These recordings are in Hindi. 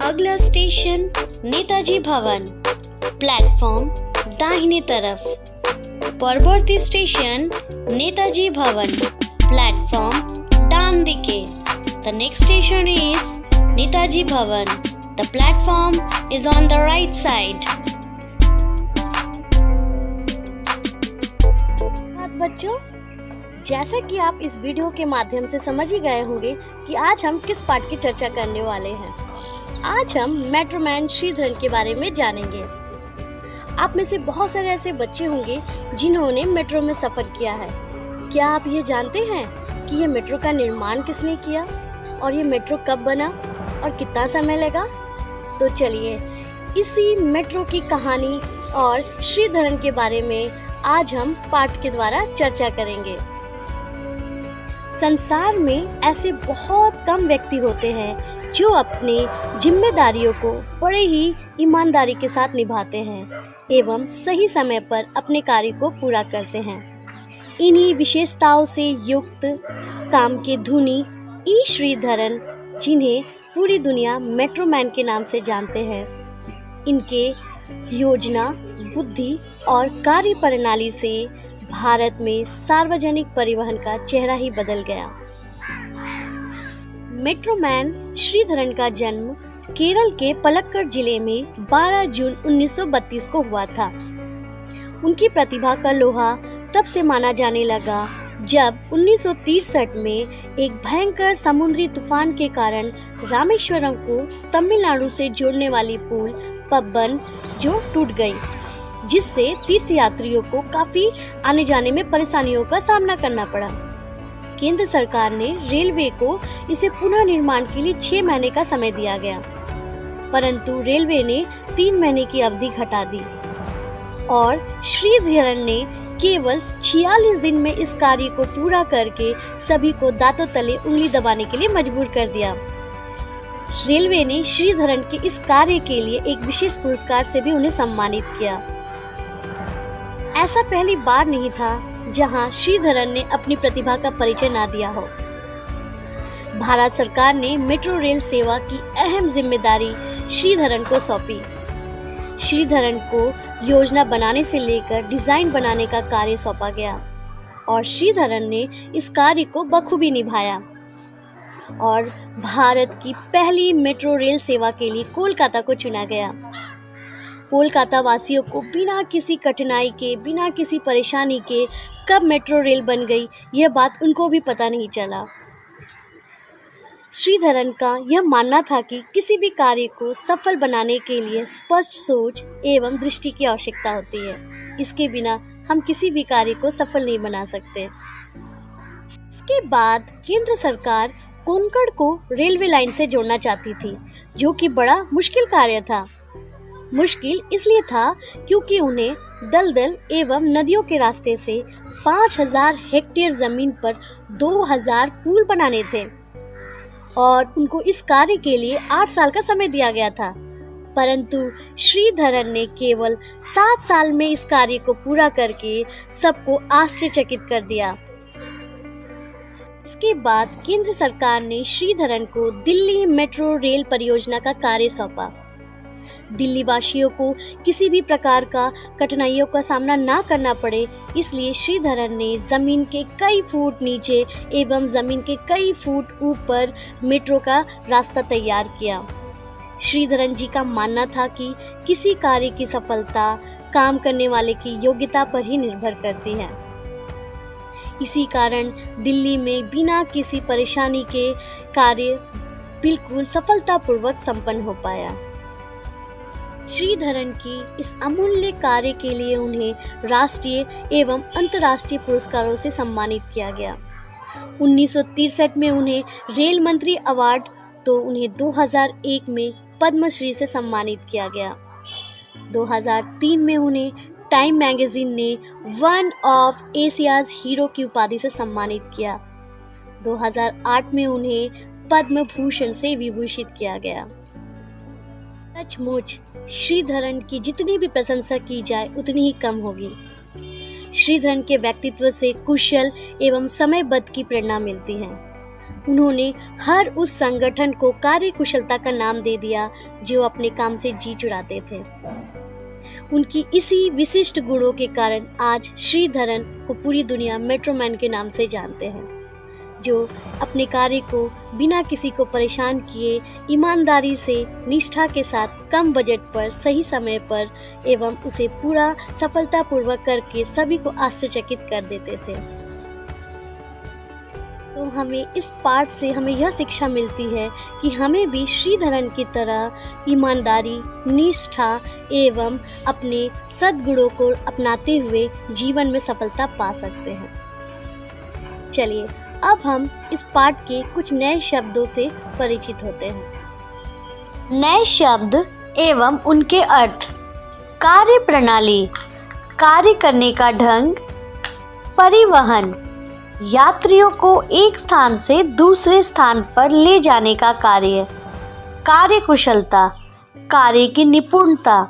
अगला स्टेशन नेताजी भवन, प्लेटफॉर्म दाहिने तरफ। परवर्ती स्टेशन नेताजी भवन, प्लेटफॉर्म डान दिखे। The next station is Netaji भवन. The platform is on the right side. बच्चों, जैसा कि आप इस वीडियो के माध्यम से समझ ही गए होंगे कि आज हम किस पार्ट की चर्चा करने वाले हैं। आज हम मेट्रोमैन श्रीधरन के बारे में जानेंगे। आप में से बहुत सारे ऐसे बच्चे होंगे जिन्होंने मेट्रो में सफ़र किया है। क्या आप ये जानते हैं कि ये मेट्रो का निर्माण किसने किया और ये मेट्रो कब बना और कितना समय लगा? तो चलिए इसी मेट्रो की कहानी और श्रीधरन के बारे में आज हम पाठ के द्वारा चर्चा करेंगे। संसार में ऐसे बहुत कम व्यक्ति होते हैं जो अपनी जिम्मेदारियों को बड़े ही ईमानदारी के साथ निभाते हैं एवं सही समय पर अपने कार्य को पूरा करते हैं। इन्हीं विशेषताओं से युक्त काम के धुनी ई श्रीधरन, जिन्हें पूरी दुनिया मेट्रोमैन के नाम से जानते हैं, इनके योजना, बुद्धि और कार्य प्रणाली से भारत में सार्वजनिक परिवहन का चेहरा ही बदल गया। मेट्रोमैन श्रीधरन का जन्म केरल के पलक्कड़ जिले में 12 जून 1932 को हुआ था। उनकी प्रतिभा का लोहा तब से माना जाने लगा जब 1963 में एक भयंकर समुद्री तूफान के कारण रामेश्वरम को तमिलनाडु से जोड़ने वाली पुल पब्बन जो टूट गई, जिससे तीर्थयात्रियों को काफी आने जाने में परेशानियों का सामना करना पड़ा। केंद्र सरकार ने रेलवे को इसे पुनः निर्माण के लिए 6 महीने का समय दिया गया, परंतु रेलवे ने 3 महीने की अवधि घटा दी और श्रीधरन ने केवल 46 दिन में इस कार्य को पूरा करके सभी को दांतों तले उंगली दबाने के लिए मजबूर कर दिया। रेलवे ने श्रीधरन के इस कार्य के लिए एक विशेष पुरस्कार से भी उन्हें सम्मानित किया। ऐसा पहली बार नहीं था जहां श्रीधरन ने अपनी प्रतिभा का परिचय ना दिया हो। भारत सरकार ने मेट्रो रेल सेवा की अहम जिम्मेदारी श्रीधरन को सौंपी। श्रीधरन को योजना बनाने से लेकर डिजाइन बनाने का कार्य सौंपा गया और श्रीधरन ने इस कार्य को बखूबी निभाया और भारत की पहली मेट्रो रेल सेवा के लिए कोलकाता को चुना गया। कोलकाता वासियों को बिना किसी कठिनाई के, बिना किसी परेशानी के कब मेट्रो रेल बन गई, यह बात उनको भी पता नहीं चला। श्रीधरन का यह मानना था कि किसी भी कार्य को सफल बनाने के लिए स्पष्ट सोच एवं दृष्टि की आवश्यकता होती है। इसके बिना हम किसी भी कार्य को सफल नहीं बना सकते। इसके बाद केंद्र सरकार कोंकण को रेलवे लाइन से जोड़ना चाहती थी, जो कि बड़ा मुश्किल कार्य था। मुश्किल इसलिए था क्योंकि उन्हें दलदल एवं नदियों के रास्ते से 5000 हेक्टेयर जमीन पर 2000 पुल बनाने थे और उनको इस कार्य के लिए 8 साल का समय दिया गया था, परंतु श्रीधरन ने केवल 7 साल में इस कार्य को पूरा करके सबको आश्चर्यचकित कर दिया। इसके बाद केंद्र सरकार ने श्रीधरन को दिल्ली मेट्रो रेल परियोजना का कार्य सौंपा। दिल्ली वासियों को किसी भी प्रकार का कठिनाइयों का सामना ना करना पड़े, इसलिए श्रीधरन ने जमीन के कई फुट नीचे एवं जमीन के कई फुट ऊपर मेट्रो का रास्ता तैयार किया। श्रीधरन जी का मानना था कि किसी कार्य की सफलता काम करने वाले की योग्यता पर ही निर्भर करती है। इसी कारण दिल्ली में बिना किसी परेशानी के कार्य बिल्कुल सफलतापूर्वक संपन्न हो पाया। श्रीधरन की इस अमूल्य कार्य के लिए उन्हें राष्ट्रीय एवं अंतर्राष्ट्रीय पुरस्कारों से सम्मानित किया गया। 1963 में उन्हें रेल मंत्री अवार्ड, तो उन्हें 2001 में पद्मश्री से सम्मानित किया गया। 2003 में उन्हें टाइम मैगजीन ने वन ऑफ एशियाज हीरो की उपाधि से सम्मानित किया। 2008 में उन्हें पद्म भूषण से विभूषित किया गया। सचमुच श्रीधरन की जितनी भी प्रशंसा की जाए उतनी ही कम होगी। श्रीधरन के व्यक्तित्व से कुशल एवं समयबद्ध की प्रेरणा मिलती है। उन्होंने हर उस संगठन को कार्यकुशलता का नाम दे दिया जो अपने काम से जी चुराते थे। उनकी इसी विशिष्ट गुणों के कारण आज श्रीधरन को पूरी दुनिया मेट्रोमैन के नाम से जानते हैं, जो अपने कार्य को बिना किसी को परेशान किए ईमानदारी से निष्ठा के साथ कम बजट पर सही समय पर एवं उसे पूरा सफलतापूर्वक करके सभी को आश्चर्यचकित कर देते थे। तो हमें इस पाठ से हमें यह शिक्षा मिलती है कि हमें भी श्रीधरन की तरह ईमानदारी, निष्ठा एवं अपने सद्गुणों को अपनाते हुए जीवन में सफलता पा सकते हैं। चलिए अब हम इस पाठ के कुछ नए शब्दों से परिचित होते हैं। नए शब्द एवं उनके अर्थ। कार्य प्रणाली, कार्य करने का ढंग। परिवहन, यात्रियों को एक स्थान से दूसरे स्थान पर ले जाने का कार्य। कार्यकुशलता, कार्य की निपुणता।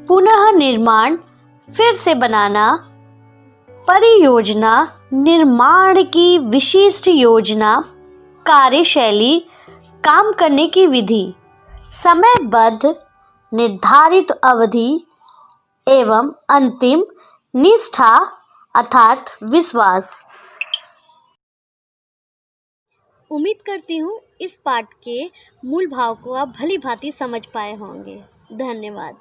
पुनः निर्माण, फिर से बनाना। परियोजना, निर्माण की विशिष्ट योजना। कार्यशैली, काम करने की विधि। समयबद्ध, निर्धारित अवधि। एवं अंतिम, निष्ठा अर्थात विश्वास। उम्मीद करती हूँ इस पाठ के मूल भाव को आप भली भांति समझ पाए होंगे। धन्यवाद।